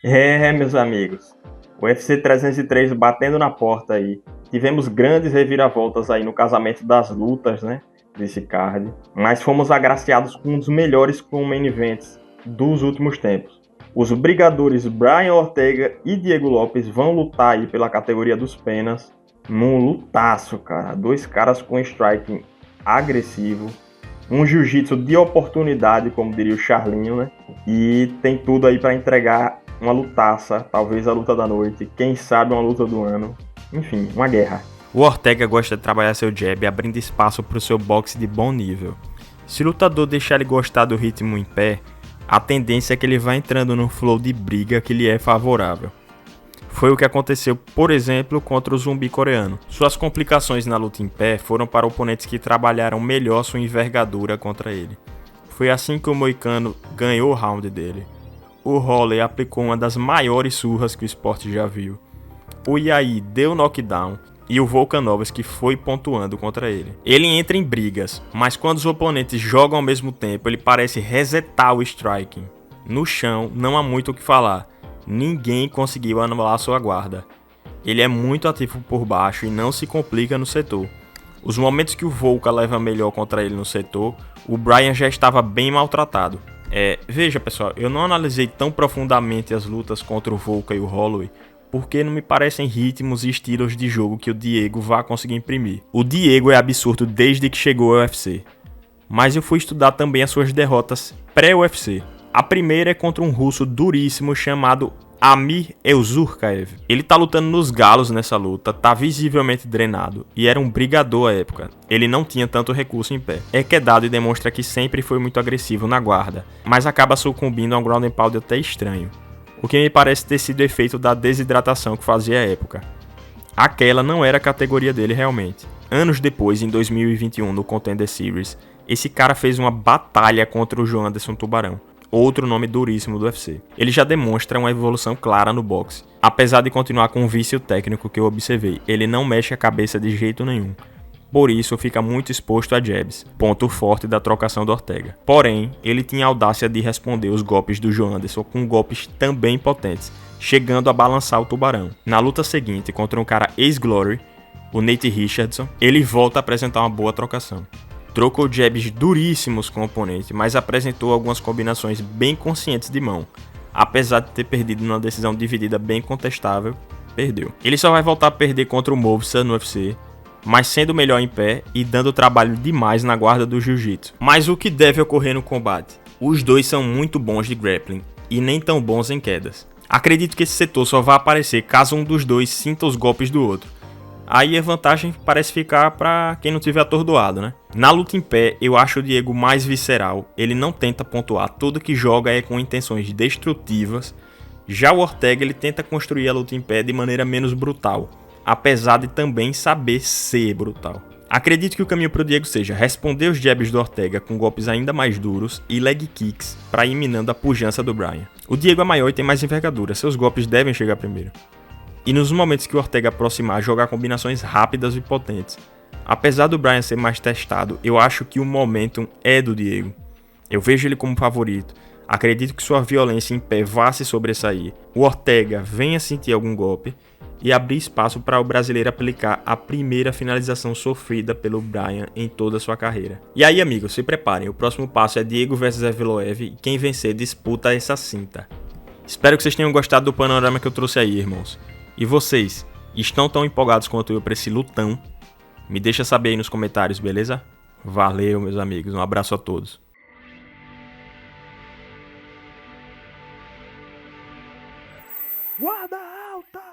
Meus amigos, o UFC 303 batendo na porta aí. Tivemos grandes reviravoltas aí no casamento das lutas, né, desse card, mas fomos agraciados com um dos melhores main events dos últimos tempos. Os brigadores Brian Ortega e Diego Lopes vão lutar aí pela categoria dos penas, num lutaço, cara. Dois caras com striking agressivo, um jiu-jitsu de oportunidade, como diria o Charlinho, né? E tem tudo aí para entregar uma lutaça, talvez a luta da noite, quem sabe uma luta do ano. Enfim, uma guerra. O Ortega gosta de trabalhar seu jab, abrindo espaço para o seu boxe de bom nível. Se o lutador deixar ele gostar do ritmo em pé, a tendência é que ele vá entrando no flow de briga que lhe é favorável. Foi o que aconteceu, por exemplo, contra o zumbi coreano. Suas complicações na luta em pé foram para oponentes que trabalharam melhor sua envergadura contra ele. Foi assim que o moicano ganhou o round dele. O Holloway aplicou uma das maiores surras que o esporte já viu. O Yai deu knockdown e o Volkanovski foi pontuando contra ele. Ele entra em brigas, mas quando os oponentes jogam ao mesmo tempo, ele parece resetar o striking. No chão, não há muito o que falar. Ninguém conseguiu anular sua guarda. Ele é muito ativo por baixo e não se complica no setor. Os momentos que o Volka leva melhor contra ele no setor, o Brian já estava bem maltratado. Veja pessoal, eu não analisei tão profundamente as lutas contra o Volka e o Holloway, porque não me parecem ritmos e estilos de jogo que o Diego vá conseguir imprimir. O Diego é absurdo desde que chegou ao UFC, mas eu fui estudar também as suas derrotas pré-UFC. A primeira é contra um russo duríssimo chamado Amir Elzurkaev. Ele tá lutando nos galos nessa luta, tá visivelmente drenado e era um brigador à época. Ele não tinha tanto recurso em pé. É quedado e demonstra que sempre foi muito agressivo na guarda, mas acaba sucumbindo a um ground and pound até estranho. O que me parece ter sido efeito da desidratação que fazia à época. Aquela não era a categoria dele realmente. Anos depois, em 2021, no Contender Series, esse cara fez uma batalha contra o João Anderson Tubarão, outro nome duríssimo do UFC. Ele já demonstra uma evolução clara no boxe. Apesar de continuar com um vício técnico que eu observei, ele não mexe a cabeça de jeito nenhum. Por isso fica muito exposto a jabs, ponto forte da trocação do Ortega. Porém, ele tinha a audácia de responder os golpes do João Anderson com golpes também potentes, chegando a balançar o Tubarão. Na luta seguinte, contra um cara ex-Glory, o Nate Richardson, ele volta a apresentar uma boa trocação. Trocou jabs duríssimos com o oponente, mas apresentou algumas combinações bem conscientes de mão. Apesar de ter perdido numa decisão dividida bem contestável, perdeu. Ele só vai voltar a perder contra o Movsa no UFC, mas sendo melhor em pé e dando trabalho demais na guarda do jiu-jitsu. Mas o que deve ocorrer no combate? Os dois são muito bons de grappling e nem tão bons em quedas. Acredito que esse setor só vai aparecer caso um dos dois sinta os golpes do outro. Aí a vantagem parece ficar pra quem não tiver atordoado, né? Na luta em pé, eu acho o Diego mais visceral. Ele não tenta pontuar, tudo que joga é com intenções destrutivas. Já o Ortega, ele tenta construir a luta em pé de maneira menos brutal, apesar de também saber ser brutal. Acredito que o caminho pro Diego seja responder os jabs do Ortega com golpes ainda mais duros e leg kicks para ir minando a pujança do Brian. O Diego é maior e tem mais envergadura, seus golpes devem chegar primeiro. E nos momentos que o Ortega aproximar, jogar combinações rápidas e potentes. Apesar do Brian ser mais testado, eu acho que o momentum é do Diego. Eu vejo ele como favorito. Acredito que sua violência em pé vá se sobressair. O Ortega venha sentir algum golpe e abrir espaço para o brasileiro aplicar a primeira finalização sofrida pelo Brian em toda a sua carreira. E aí, amigos, se preparem. O próximo passo é Diego vs Evloev e quem vencer disputa essa cinta. Espero que vocês tenham gostado do panorama que eu trouxe aí, irmãos. E vocês, estão tão empolgados quanto eu para esse lutão? Me deixa saber aí nos comentários, beleza? Valeu, meus amigos. Um abraço a todos. Guarda alta!